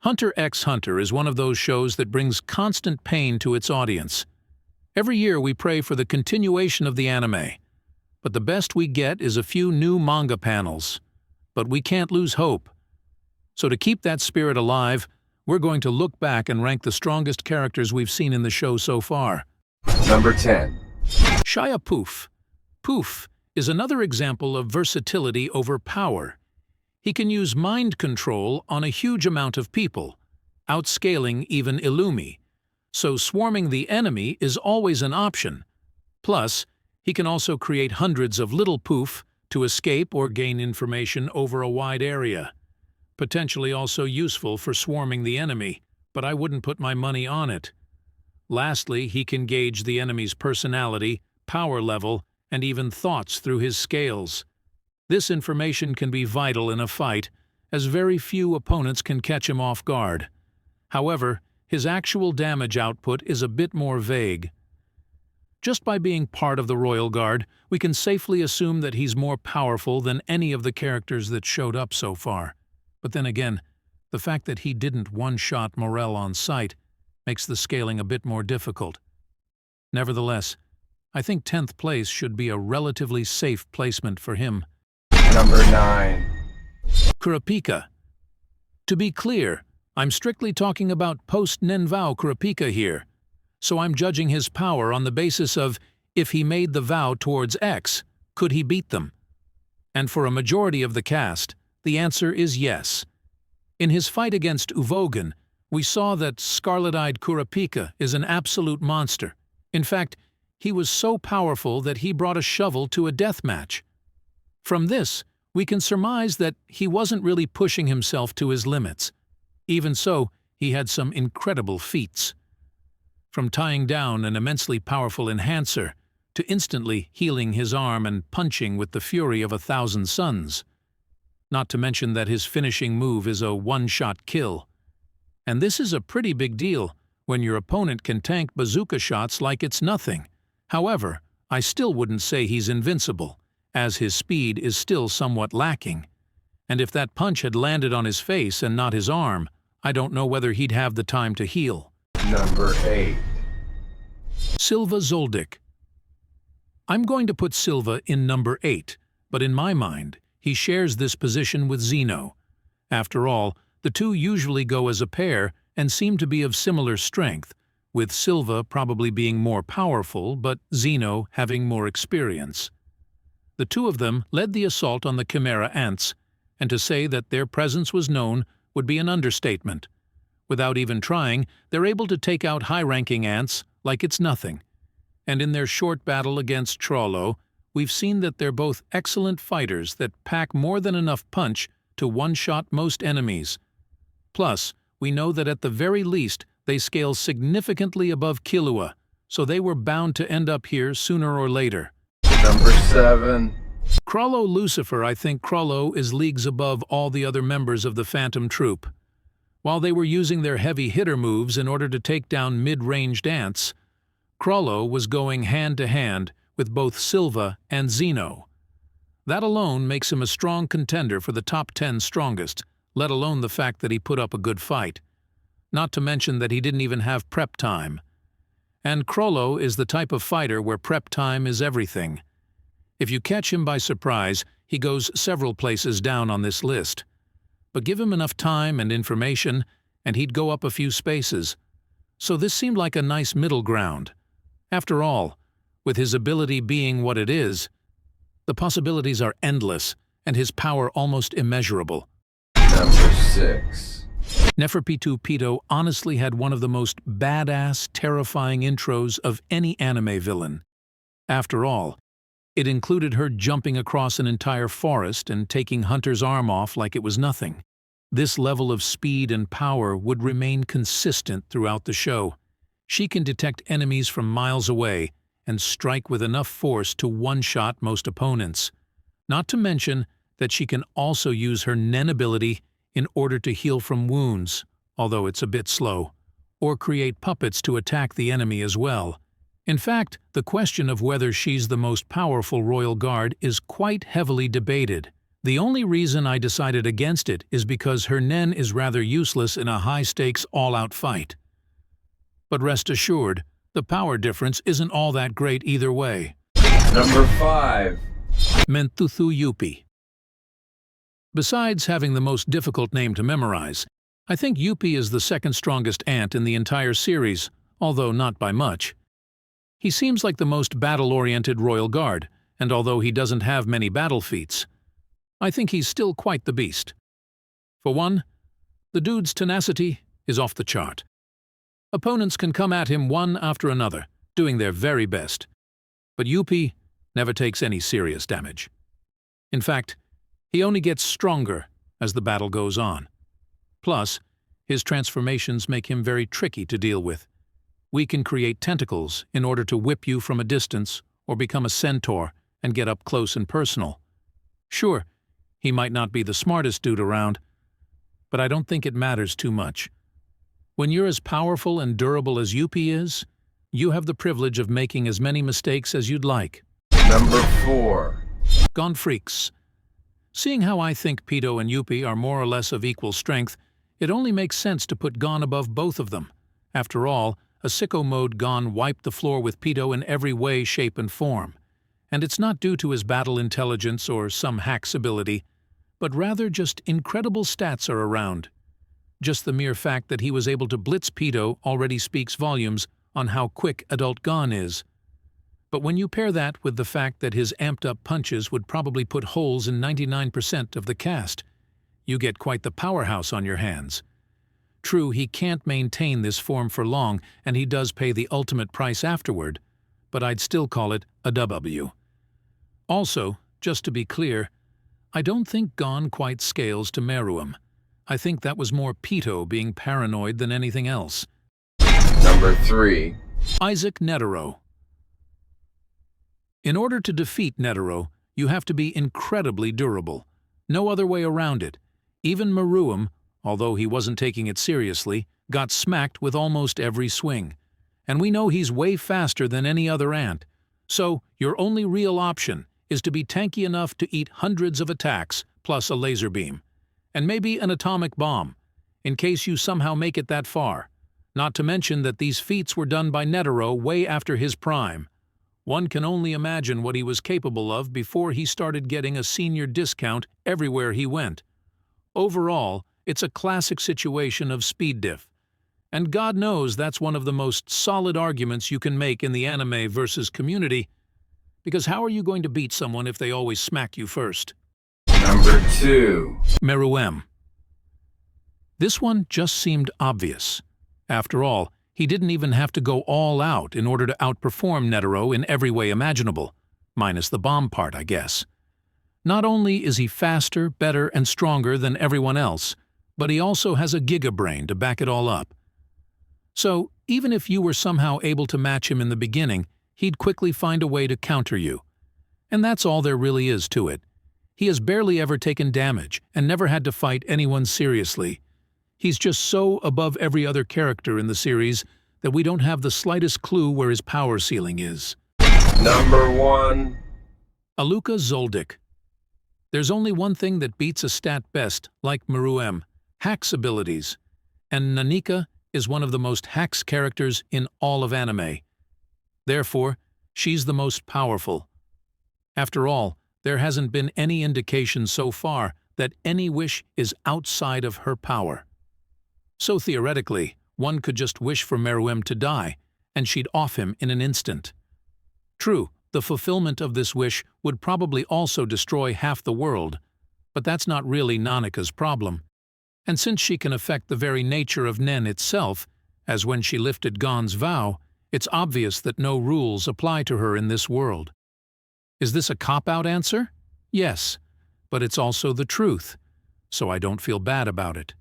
Hunter x Hunter is one of those shows that brings constant pain to its audience. Every year we pray for the continuation of the anime, but the best we get is a few new manga panels. But we can't lose hope. So to keep that spirit alive, we're going to look back and rank the strongest characters we've seen in the show so far. Number 10. Shia Poof. Poof is another example of versatility over power. He can use mind control on a huge amount of people, outscaling even Illumi, so swarming the enemy is always an option. Plus, he can also create hundreds of little Poof to escape or gain information over a wide area. Potentially also useful for swarming the enemy, but I wouldn't put my money on it. Lastly, he can gauge the enemy's personality, power level, and even thoughts through his scales. This information can be vital in a fight, as very few opponents can catch him off guard. However, his actual damage output is a bit more vague. Just by being part of the Royal Guard, we can safely assume that he's more powerful than any of the characters that showed up so far. But then again, the fact that he didn't one-shot Morel on sight makes the scaling a bit more difficult. Nevertheless, I think 10th place should be a relatively safe placement for him. Number 9. Kurapika. To be clear, I'm strictly talking about post-Nen-vow Kurapika here, so I'm judging his power on the basis of if he made the vow towards X, could he beat them? And for a majority of the cast, the answer is yes. In his fight against Uvogin, we saw that scarlet-eyed Kurapika is an absolute monster. In fact, he was so powerful that he brought a shovel to a death match. From this, we can surmise that he wasn't really pushing himself to his limits. Even so, he had some incredible feats. From tying down an immensely powerful enhancer, to instantly healing his arm and punching with the fury of 1,000 suns. Not to mention that his finishing move is a one-shot kill. And this is a pretty big deal when your opponent can tank bazooka shots like it's nothing. However, I still wouldn't say he's invincible, as his speed is still somewhat lacking. And if that punch had landed on his face and not his arm, I don't know whether he'd have the time to heal. Number 8. Silva Zoldyck. I'm going to put Silva in number 8, but in my mind, he shares this position with Zeno. After all, the two usually go as a pair and seem to be of similar strength, with Silva probably being more powerful but Zeno having more experience. The two of them led the assault on the Chimera ants, and to say that their presence was known would be an understatement. Without even trying, they're able to take out high-ranking ants like it's nothing. And in their short battle against Trollo, we've seen that they're both excellent fighters that pack more than enough punch to one-shot most enemies. Plus, we know that at the very least they scale significantly above Killua, so they were bound to end up here sooner or later. Number 7. Chrollo Lucifer. I think Chrollo is leagues above all the other members of the Phantom Troop. While they were using their heavy hitter moves in order to take down mid-ranged ants, Chrollo was going hand-to-hand with both Silva and Zeno. That alone makes him a strong contender for the top 10 strongest, let alone the fact that he put up a good fight. Not to mention that he didn't even have prep time. And Chrollo is the type of fighter where prep time is everything. If you catch him by surprise, he goes several places down on this list. But give him enough time and information, and he'd go up a few spaces. So this seemed like a nice middle ground. After all, with his ability being what it is, the possibilities are endless, and his power almost immeasurable. Number 6. Neferpitou Pito honestly had one of the most badass, terrifying intros of any anime villain. After all, it included her jumping across an entire forest and taking Hunter's arm off like it was nothing. This level of speed and power would remain consistent throughout the show. She can detect enemies from miles away and strike with enough force to one-shot most opponents. Not to mention that she can also use her Nen ability in order to heal from wounds, although it's a bit slow, or create puppets to attack the enemy as well. In fact, the question of whether she's the most powerful royal guard is quite heavily debated. The only reason I decided against it is because her Nen is rather useless in a high-stakes all-out fight. But rest assured, the power difference isn't all that great either way. Number 5. Menthuthu Yupi. Besides having the most difficult name to memorize, I think Yupi is the second strongest ant in the entire series, although not by much. He seems like the most battle-oriented royal guard, and although he doesn't have many battle feats, I think he's still quite the beast. For one, the dude's tenacity is off the chart. Opponents can come at him one after another, doing their very best. But Yupi never takes any serious damage. In fact, he only gets stronger as the battle goes on. Plus, his transformations make him very tricky to deal with. We can create tentacles in order to whip you from a distance or become a centaur and get up close and personal. Sure, he might not be the smartest dude around, but I don't think it matters too much. When you're as powerful and durable as Yupi is, you have the privilege of making as many mistakes as you'd like. Number 4. Gonfreaks. Seeing how I think Pitou and Yupi are more or less of equal strength, it only makes sense to put Gon above both of them. After all, a sicko mode Gon wiped the floor with Pitou in every way, shape, and form. And it's not due to his battle intelligence or some hacks ability, but rather just incredible stats are around. Just the mere fact that he was able to blitz Pitou already speaks volumes on how quick adult Gon is. But when you pair that with the fact that his amped-up punches would probably put holes in 99% of the cast, you get quite the powerhouse on your hands. True, he can't maintain this form for long, and he does pay the ultimate price afterward, but I'd still call it a W. Also, just to be clear, I don't think Gon quite scales to Meruem. I think that was more Pitou being paranoid than anything else. Number 3. Isaac Netero. In order to defeat Netero, you have to be incredibly durable. No other way around it. Even Meruem, although he wasn't taking it seriously, got smacked with almost every swing. And we know he's way faster than any other ant. So, your only real option is to be tanky enough to eat hundreds of attacks, plus a laser beam. And maybe an atomic bomb, in case you somehow make it that far. Not to mention that these feats were done by Netero way after his prime. One can only imagine what he was capable of before he started getting a senior discount everywhere he went. Overall, it's a classic situation of speed diff. And God knows that's one of the most solid arguments you can make in the anime versus community, because how are you going to beat someone if they always smack you first? Number 2. Meruem. This one just seemed obvious. After all, he didn't even have to go all out in order to outperform Netero in every way imaginable, minus the bomb part, I guess. Not only is he faster, better, and stronger than everyone else, but he also has a giga-brain to back it all up. So, even if you were somehow able to match him in the beginning, he'd quickly find a way to counter you. And that's all there really is to it. He has barely ever taken damage and never had to fight anyone seriously. He's just so above every other character in the series that we don't have the slightest clue where his power ceiling is. Number 1. Aluka Zoldyck. There's only one thing that beats a stat best, like Meruem, Hacks abilities. And Nanika is one of the most Hacks characters in all of anime. Therefore, she's the most powerful. After all, there hasn't been any indication so far that any wish is outside of her power. So theoretically, one could just wish for Meruem to die, and she'd off him in an instant. True, the fulfillment of this wish would probably also destroy half the world, but that's not really Nanika's problem. And since she can affect the very nature of Nen itself, as when she lifted Gon's vow, it's obvious that no rules apply to her in this world. Is this a cop-out answer? Yes, but it's also the truth, so I don't feel bad about it.